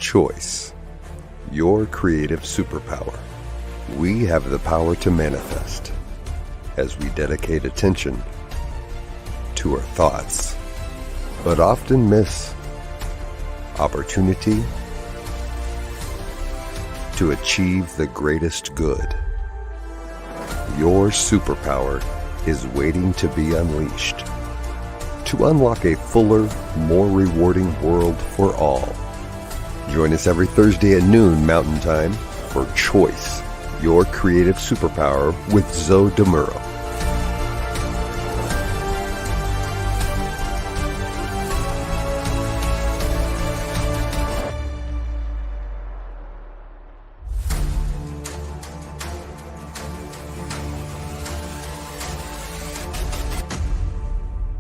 Choice, your creative superpower. We have the power to manifest as we dedicate attention to our thoughts, but often miss opportunity to achieve the greatest good. Your superpower is waiting to be unleashed to unlock a fuller, more rewarding world for all. Join us every Thursday at noon Mountain Time for Choice, your creative superpower with Zoe Muro.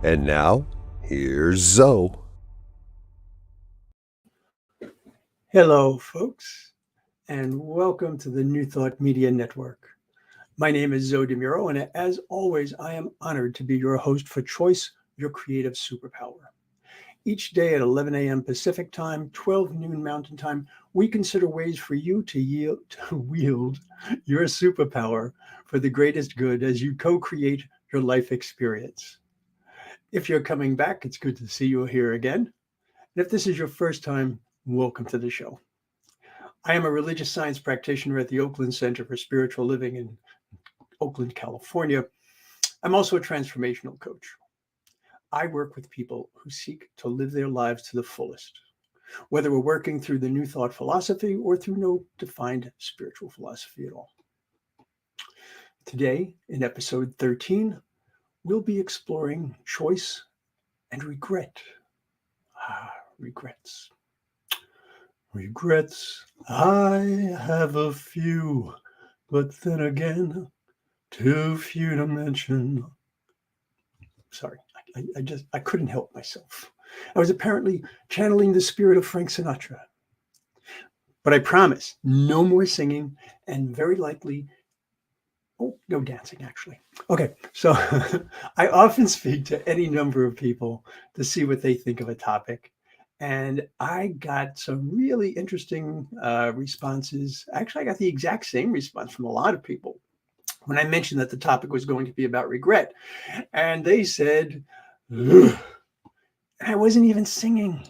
And now, here's Zoe. Hello, folks, and welcome to the New Thought Media Network. My name is Zoe Muro, and as always, I am honored to be your host for Choice, your creative superpower. Each day at 11 a.m. Pacific Time, 12 noon Mountain Time, we consider ways for you to wield your superpower for the greatest good as you co-create your life experience. If you're coming back, it's good to see you here again. And if this is your first time, welcome to the show. I am a religious science practitioner at the Oakland Center for Spiritual Living in Oakland, California. I'm also a transformational coach. I work with people who seek to live their lives to the fullest, whether we're working through the New Thought philosophy or through no defined spiritual philosophy at all. Today, in episode 13, we'll be exploring choice and regret. Regrets. Regrets, I have a few, but then again, too few to mention. Sorry, I couldn't help myself. I was apparently channeling the spirit of Frank Sinatra. But I promise, no more singing and very likely, no dancing actually. Okay, so I often speak to any number of people to see what they think of a topic. And I got some really interesting responses. Actually, I got the exact same response from a lot of people when I mentioned that the topic was going to be about regret. And they said, ugh, I wasn't even singing.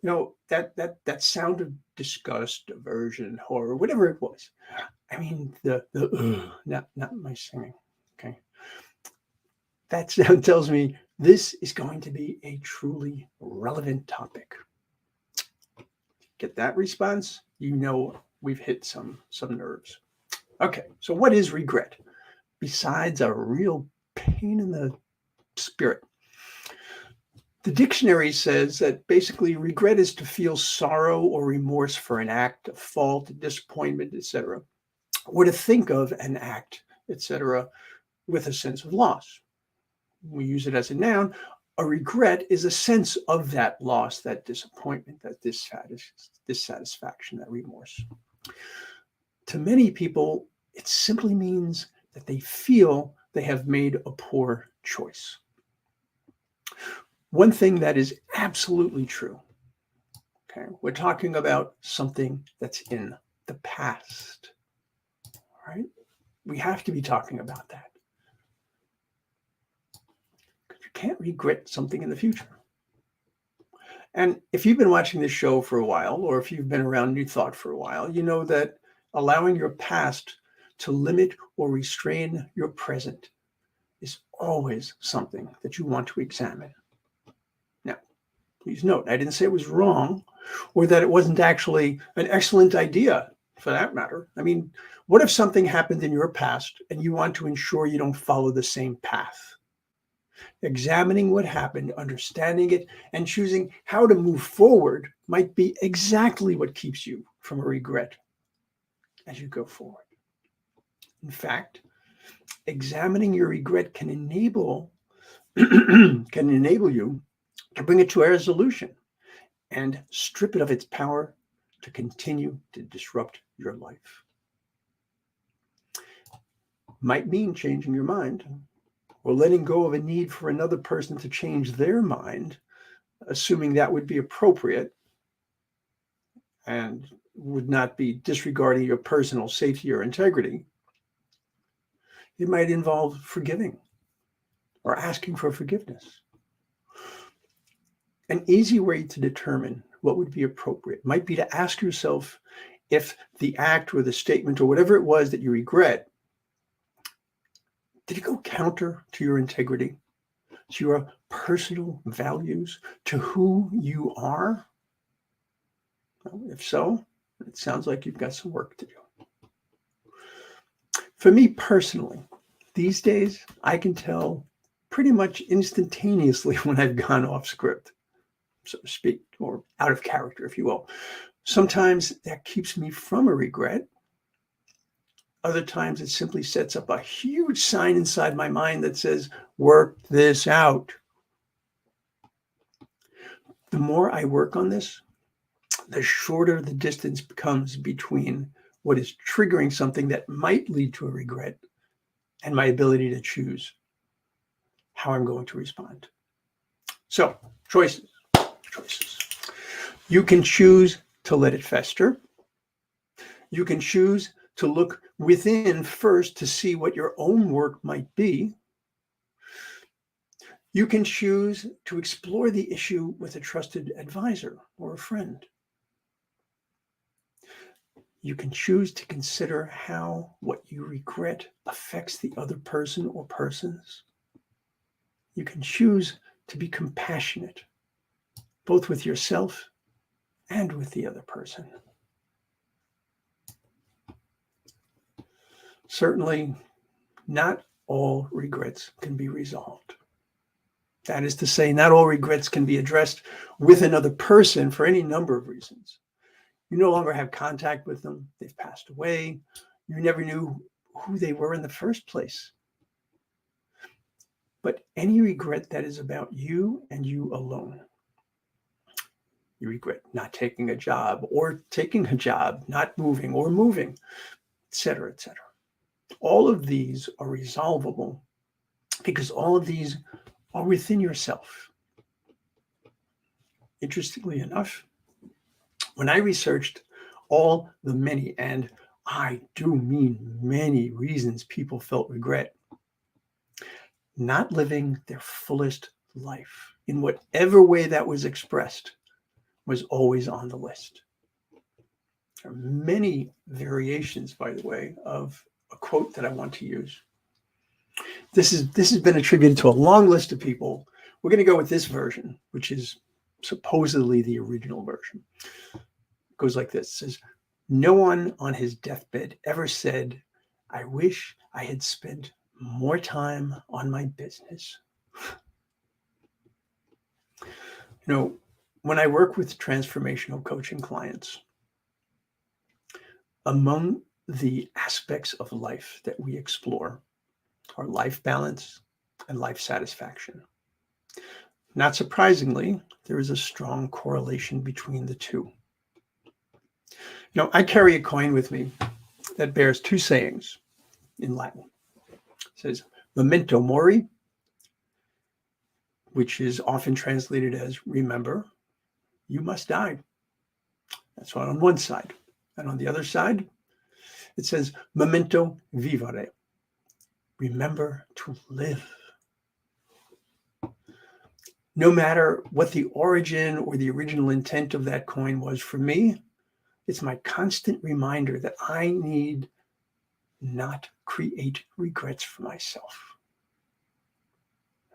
You know, that sound of disgust, aversion, horror, whatever it was. I mean, not my singing, okay? That sound tells me this is going to be a truly relevant topic. Get that response? You know we've hit some nerves. Okay, so what is regret? Besides a real pain in the spirit. The dictionary says that basically regret is to feel sorrow or remorse for an act, a fault, a disappointment, etc., or to think of an act, etc., with a sense of loss. We use it as a noun. A regret is a sense of that loss, that disappointment, that dissatisfaction, that remorse. To many people, it simply means that they feel they have made a poor choice. One thing that is absolutely true, okay, we're talking about something that's in the past, right? We have to be talking about that. Can't regret something in the future. And if you've been watching this show for a while, or if you've been around New Thought for a while, you know that allowing your past to limit or restrain your present is always something that you want to examine. Now, please note, I didn't say it was wrong or that it wasn't actually an excellent idea for that matter. I mean, what if something happened in your past and you want to ensure you don't follow the same path? Examining what happened, understanding it, and choosing how to move forward might be exactly what keeps you from a regret as you go forward. In fact, examining your regret can enable you to bring it to a resolution and strip it of its power to continue to disrupt your life. Might mean changing your mind, or letting go of a need for another person to change their mind, assuming that would be appropriate. and would not be disregarding your personal safety or integrity, it might involve forgiving or asking for forgiveness. An easy way to determine what would be appropriate might be to ask yourself if the act or the statement or whatever it was that you regret, did it go counter to your integrity, to your personal values, to who you are? Well, if so, it sounds like you've got some work to do. For me personally, these days, I can tell pretty much instantaneously when I've gone off script, so to speak, or out of character, if you will. Sometimes that keeps me from a regret. Other times it simply sets up a huge sign inside my mind that says, work this out. The more I work on this, the shorter the distance becomes between what is triggering something that might lead to a regret and my ability to choose how I'm going to respond. So, choices. You can choose to let it fester. You can choose to look within first to see what your own work might be. You can choose to explore the issue with a trusted advisor or a friend. You can choose to consider how what you regret affects the other person or persons. You can choose to be compassionate, both with yourself and with the other person. Certainly, not all regrets can be resolved. That is to say, not all regrets can be addressed with another person for any number of reasons. You no longer have contact with them. They've passed away. You never knew who they were in the first place. But any regret that is about you and you alone. You regret not taking a job or taking a job, not moving or moving, etc., etc. All of these are resolvable because all of these are within yourself. Interestingly enough, when I researched all the many, and I do mean many reasons people felt regret, not living their fullest life in whatever way that was expressed was always on the list. There are many variations, by the way, of a quote that I want to use. This has been attributed to a long list of people. We're going to go with this version, which is supposedly the original version. It goes like this. It says, no one on his deathbed ever said, I wish I had spent more time on my business. When I work with transformational coaching clients, among the aspects of life that we explore are life balance and life satisfaction. Not surprisingly, there is a strong correlation between the two. I carry a coin with me that bears two sayings in Latin. It says, memento mori, which is often translated as remember, you must die. That's on one side. And on the other side, it says memento vivere, remember to live. No matter what the origin or the original intent of that coin was for me, it's my constant reminder that I need not create regrets for myself.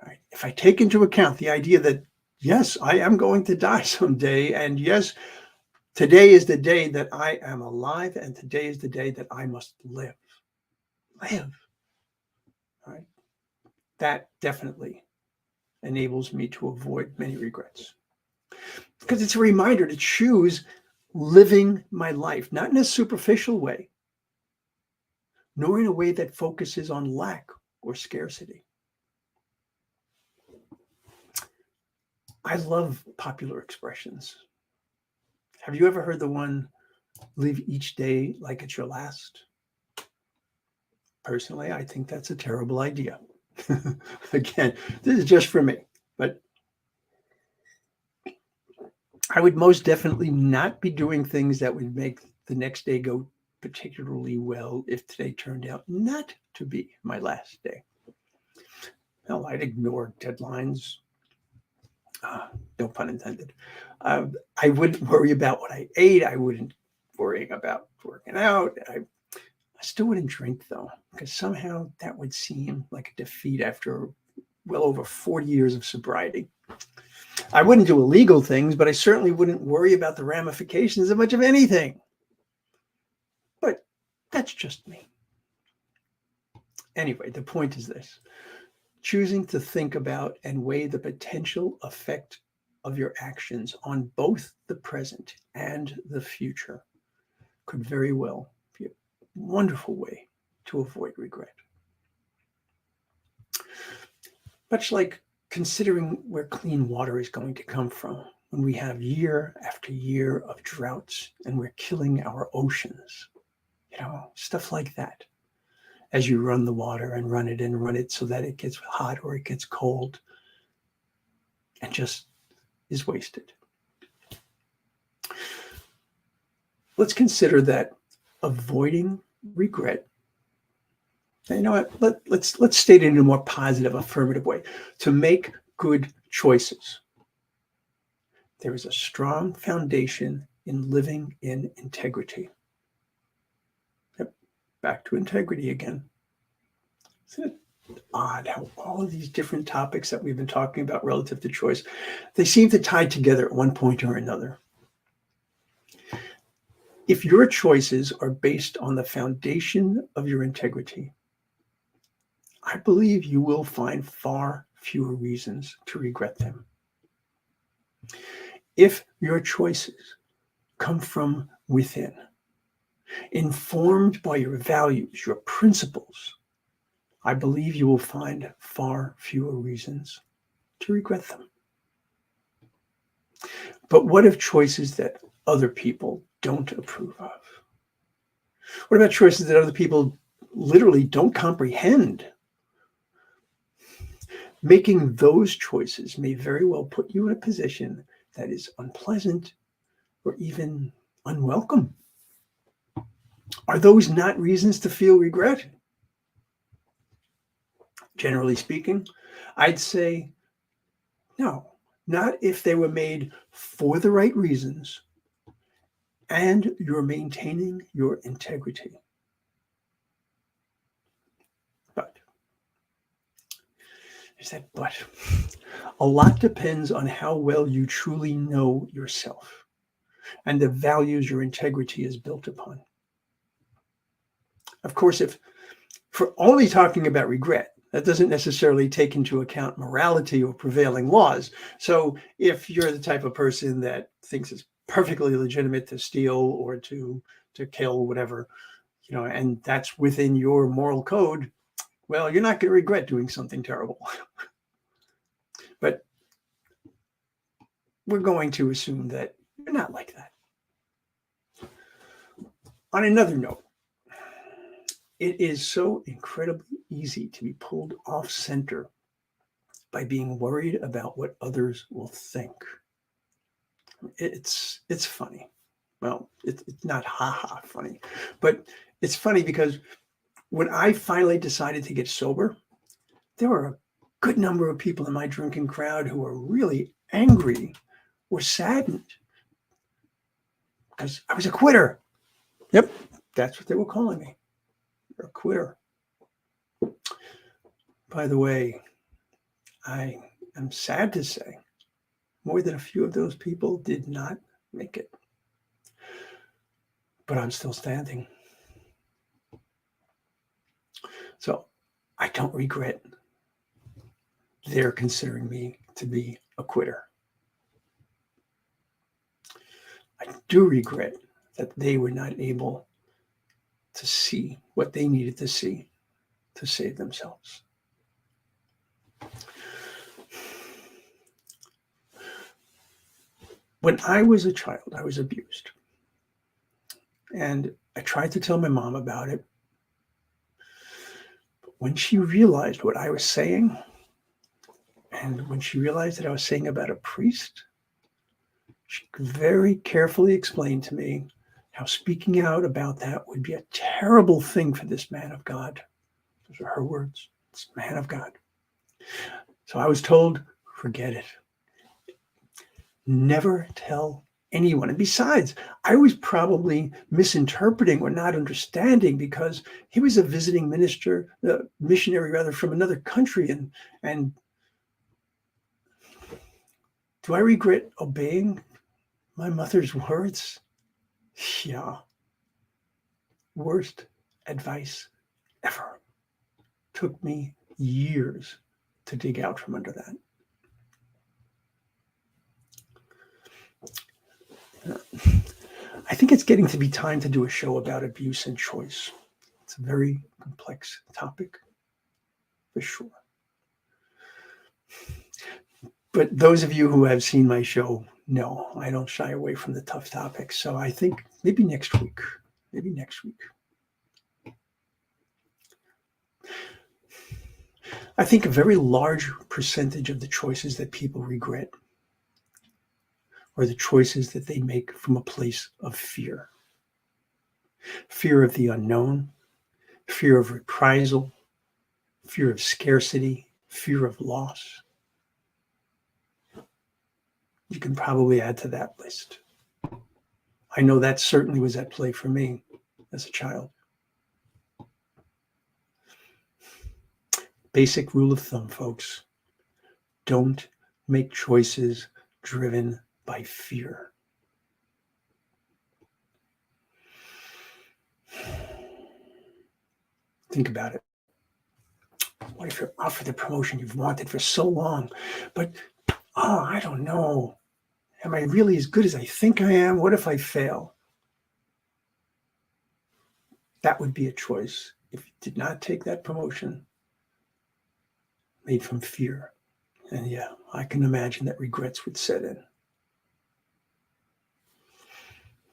Right? If I take into account the idea that, yes, I am going to die someday, and yes, today is the day that I am alive, and today is the day that I must live. Live. Right? That definitely enables me to avoid many regrets. Because it's a reminder to choose living my life, not in a superficial way, nor in a way that focuses on lack or scarcity. I love popular expressions. Have you ever heard the one, live each day like it's your last? Personally, I think that's a terrible idea. Again, this is just for me, but I would most definitely not be doing things that would make the next day go particularly well if today turned out not to be my last day. Hell, I'd ignore deadlines. No pun intended. I wouldn't worry about what I ate. I wouldn't worry about working out. I still wouldn't drink though, because somehow that would seem like a defeat after well over 40 years of sobriety. I wouldn't do illegal things, but I certainly wouldn't worry about the ramifications of much of anything. But that's just me. Anyway, the point is this: choosing to think about and weigh the potential effect of your actions on both the present and the future could very well be a wonderful way to avoid regret. Much like considering where clean water is going to come from when we have year after year of droughts and we're killing our oceans, stuff like that. As you run the water and run it so that it gets hot or it gets cold and just is wasted. Let's consider that avoiding regret. You know what? Let's state it in a more positive, affirmative way. To make good choices, there is a strong foundation in living in integrity. Yep, back to integrity again. Isn't it odd how all of these different topics that we've been talking about relative to choice, they seem to tie together at one point or another. If your choices are based on the foundation of your integrity, I believe you will find far fewer reasons to regret them. If your choices come from within, informed by your values, your principles, I believe you will find far fewer reasons to regret them. But what if choices that other people don't approve of? What about choices that other people literally don't comprehend? Making those choices may very well put you in a position that is unpleasant or even unwelcome. Are those not reasons to feel regret? Generally speaking, I'd say no, not if they were made for the right reasons and you're maintaining your integrity. But there's that but. A lot depends on how well you truly know yourself and the values your integrity is built upon. Of course, if for only talking about regret, that doesn't necessarily take into account morality or prevailing laws. So if you're the type of person that thinks it's perfectly legitimate to steal or to kill, whatever, and that's within your moral code, well, you're not going to regret doing something terrible. But we're going to assume that you're not like that. On another note, it is so incredibly easy to be pulled off center by being worried about what others will think. It's funny. Well, it's not ha-ha funny, but it's funny because when I finally decided to get sober, there were a good number of people in my drinking crowd who were really angry or saddened because I was a quitter. Yep, that's what they were calling me. You're a quitter. By the way, I am sad to say more than a few of those people did not make it. But I'm still standing. So I don't regret they're considering me to be a quitter. I do regret that they were not able to see what they needed to see to save themselves. When I was a child, I was abused. And I tried to tell my mom about it. But when she realized what I was saying, and when she realized that I was saying about a priest, She very carefully explained to me how speaking out about that would be a terrible thing for this man of God. Those are her words. It's man of God. So I was told, forget it. Never tell anyone. And besides, I was probably misinterpreting or not understanding because he was a visiting missionary rather, from another country. And do I regret obeying my mother's words? Yeah. Worst advice ever. Took me years to dig out from under that. I think it's getting to be time to do a show about abuse and choice. It's a very complex topic, for sure. But those of you who have seen my show know I don't shy away from the tough topics. So I think maybe next week. I think a very large percentage of the choices that people regret are the choices that they make from a place of fear. Fear of the unknown, fear of reprisal, fear of scarcity, fear of loss. You can probably add to that list. I know that certainly was at play for me as a child. Basic rule of thumb, folks. Don't make choices driven by fear. Think about it. What if you're offered the promotion you've wanted for so long, but, I don't know. Am I really as good as I think I am? What if I fail? That would be a choice if you did not take that promotion, made from fear. And yeah, I can imagine that regrets would set in.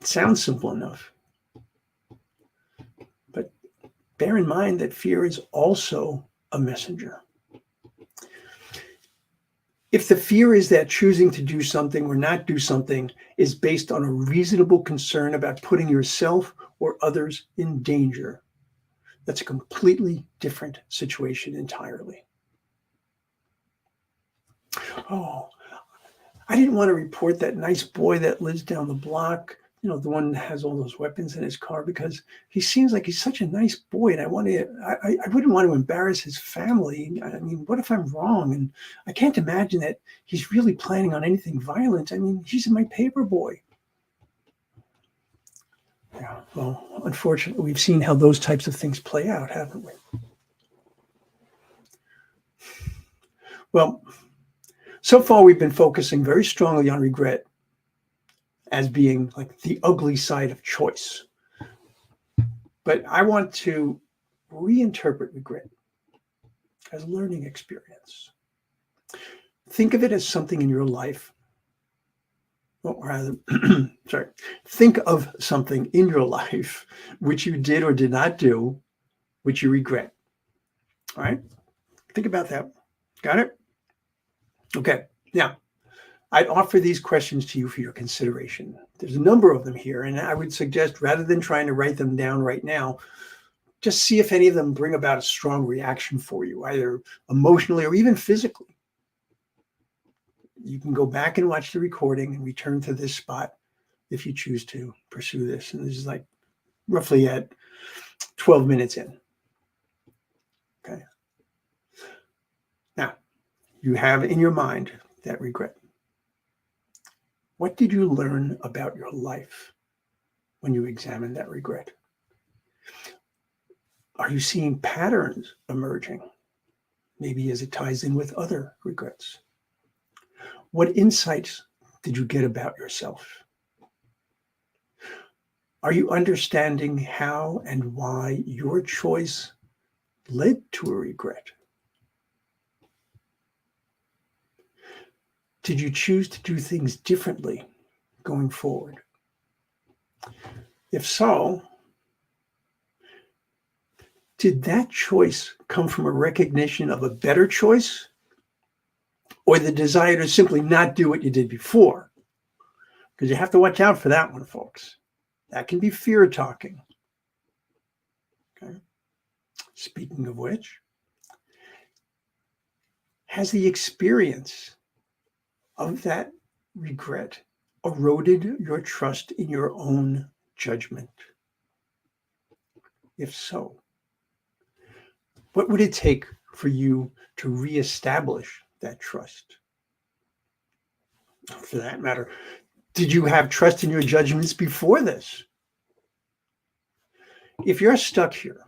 It sounds simple enough. But bear in mind that fear is also a messenger. If the fear is that choosing to do something or not do something is based on a reasonable concern about putting yourself or others in danger, that's a completely different situation entirely. Oh, I didn't want to report that nice boy that lives down the block, the one that has all those weapons in his car, because he seems like he's such a nice boy, and I wouldn't want to embarrass his family. I mean, what if I'm wrong? And I can't imagine that he's really planning on anything violent. I mean, he's my paper boy. Yeah, well, unfortunately, we've seen how those types of things play out, haven't we? Well, so far we've been focusing very strongly on regret as being like the ugly side of choice. But I want to reinterpret regret as a learning experience. Think of it as something in your life, or rather, think of something in your life which you did or did not do, which you regret. All right? Think about that. Got it? Okay. Now, I'd offer these questions to you for your consideration. There's a number of them here, and I would suggest, rather than trying to write them down right now, just see if any of them bring about a strong reaction for you, either emotionally or even physically. You can go back and watch the recording and return to this spot if you choose to pursue this. And this is like roughly at 12 minutes in. Okay. Now, you have in your mind that regret. What did you learn about your life when you examined that regret? Are you seeing patterns emerging? Maybe as it ties in with other regrets. What insights did you get about yourself? Are you understanding how and why your choice led to a regret? Did you choose to do things differently going forward? If so, did that choice come from a recognition of a better choice, or the desire to simply not do what you did before? Because you have to watch out for that one, folks. That can be fear talking. Okay. Speaking of which, has the experience of that regret eroded your trust in your own judgment? If so, what would it take for you to reestablish that trust? For that matter, did you have trust in your judgments before this? If you're stuck here,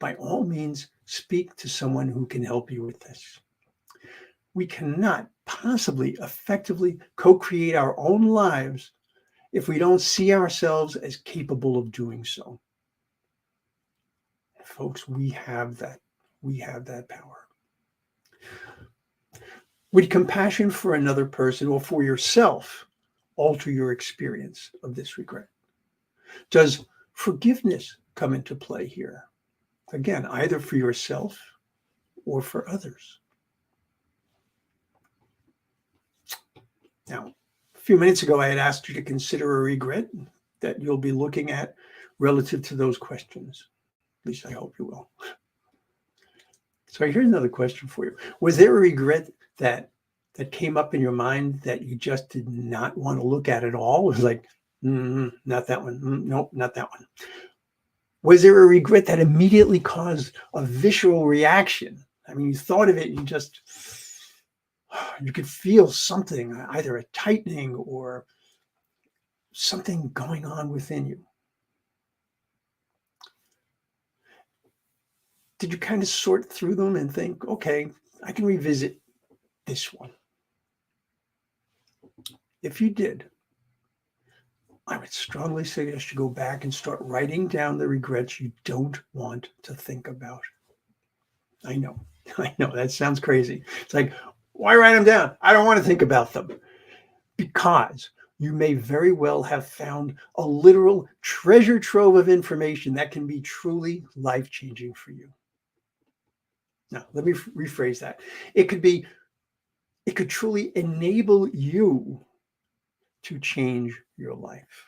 by all means, speak to someone who can help you with this. We cannot possibly effectively co-create our own lives if we don't see ourselves as capable of doing so. Folks, we have that. We have that power. Would compassion for another person or for yourself alter your experience of this regret? Does forgiveness come into play here? Again, either for yourself or for others. Now, a few minutes ago, I had asked you to consider a regret that you'll be looking at relative to those questions. At least I hope you will. So here's another question for you. Was there a regret that came up in your mind that you just did not want to look at all? It was like, not that one. Nope, not that one. Was there a regret that immediately caused a visceral reaction? I mean, you thought of it, you could feel something, either a tightening or something going on within you. Did you kind of sort through them and think, okay, I can revisit this one? If you did, I would strongly suggest you go back and start writing down the regrets you don't want to think about. I know, that sounds crazy. It's like, why write them down? I don't want to think about them. Because you may very well have found a literal treasure trove of information that can be truly life-changing for you. Now, let me rephrase that. It could truly enable you to change your life,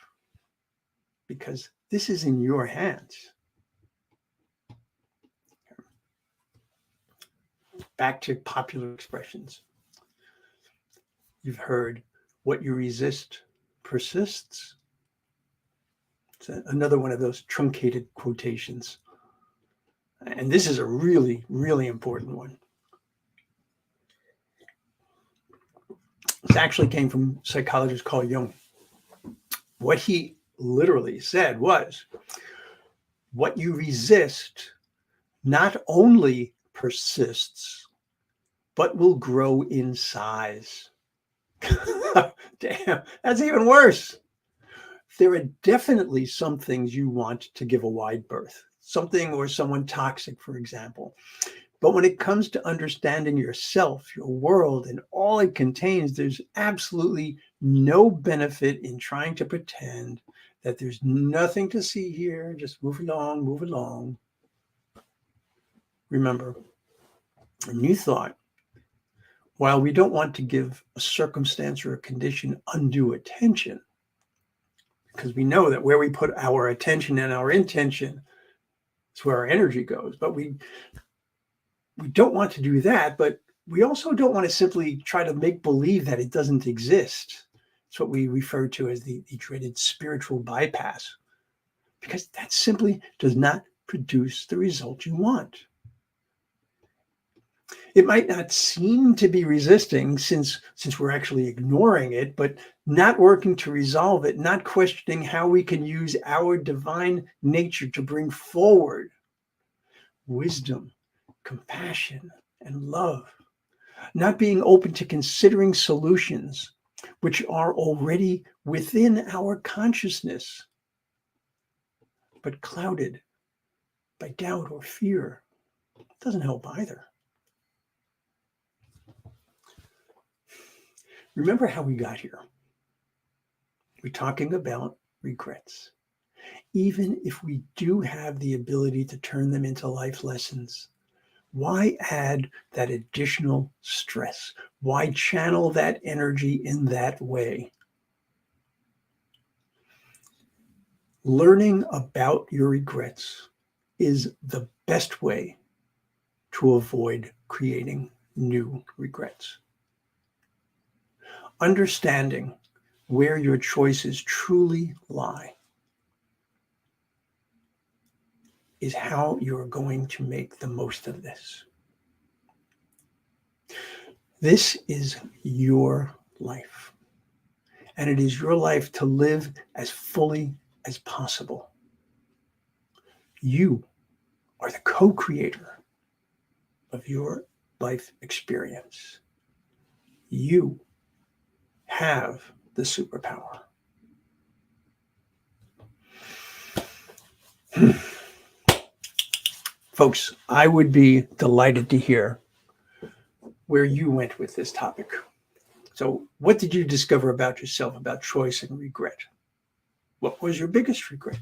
because this is in your hands. Back to popular expressions. You've heard, what you resist persists. It's another one of those truncated quotations. And this is a really, really important one. This actually came from a psychologist called Jung. What he literally said was, what you resist not only persists, but will grow in size. Damn, that's even worse. There are definitely some things you want to give a wide berth, something or someone toxic, for example. But when it comes to understanding yourself, your world, and all it contains, there's absolutely no benefit in trying to pretend that there's nothing to see here. Just move along, move along. Remember, a new thought. While we don't want to give a circumstance or a condition undue attention, because we know that where we put our attention and our intention is where our energy goes. But we don't want to do that, but we also don't want to simply try to make believe that it doesn't exist. It's what we refer to as the dreaded spiritual bypass, because that simply does not produce the result you want. It might not seem to be resisting since we're actually ignoring it, but not working to resolve it, not questioning how we can use our divine nature to bring forward wisdom, compassion, and love, not being open to considering solutions which are already within our consciousness, but clouded by doubt or fear. It doesn't help either. Remember how we got here. We're talking about regrets. Even if we do have the ability to turn them into life lessons, why add that additional stress? Why channel that energy in that way? Learning about your regrets is the best way to avoid creating new regrets. Understanding where your choices truly lie is how you're going to make the most of this. This is your life, and it is your life to live as fully as possible. You are the co-creator of your life experience. You have the superpower. Folks, I would be delighted to hear where you went with this topic. So, what did you discover about yourself, about choice and regret? What was your biggest regret?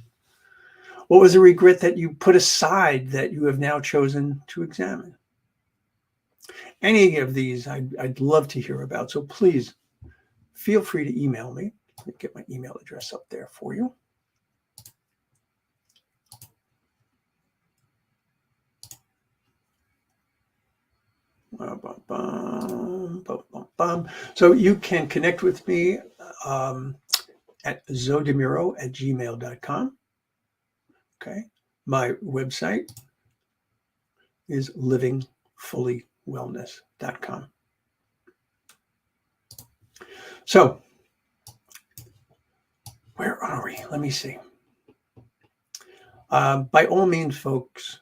What was a regret that you put aside that you have now chosen to examine? Any of these I'd love to hear about. So please feel free to email me. Let me get my email address up there for you. So you can connect with me at zodemuro@gmail.com. Okay. My website is livingfullywellness.com. So where are we? Let me see. By all means, folks,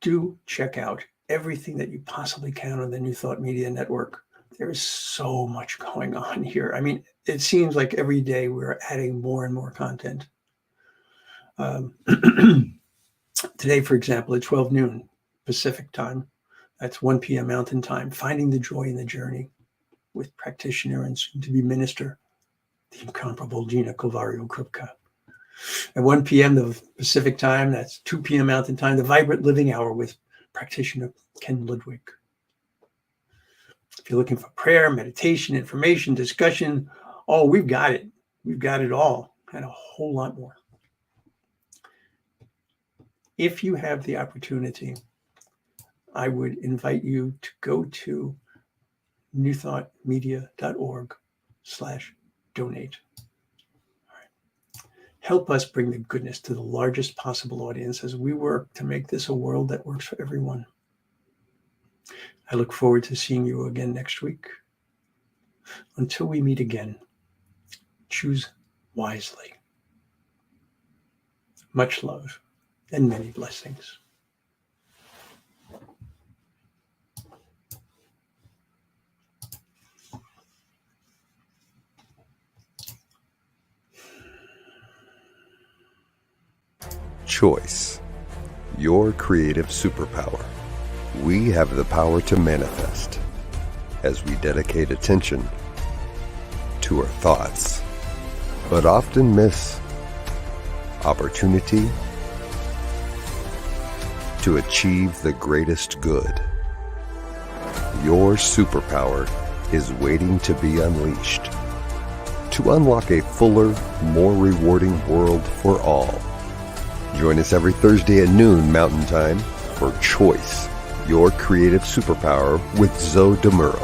do check out everything that you possibly can on the New Thought Media Network. There is so much going on here. I mean, it seems like every day we're adding more and more content. Today, for example, at 12 noon Pacific time, that's 1 p.m. Mountain time, Finding the Joy in the Journey with practitioner and soon-to-be minister, the incomparable Gina Calvario-Krupka. At 1 p.m. the Pacific time, that's 2 p.m. Mountain time, the Vibrant Living Hour with practitioner Ken Ludwig. If you're looking for prayer, meditation, information, discussion, oh, we've got it. We've got it all and a whole lot more. If you have the opportunity, I would invite you to go to newthoughtmedia.org/donate. Help us bring the goodness to the largest possible audience as we work to make this a world that works for everyone. I look forward to seeing you again next week. Until we meet again, choose wisely. Much love and many blessings. Choice, your creative superpower. We have the power to manifest as we dedicate attention to our thoughts, but often miss opportunity to achieve the greatest good. Your superpower is waiting to be unleashed to unlock a fuller, more rewarding world for all. Join us every Thursday at noon Mountain Time for Choice, your creative superpower with Zo DeMuro.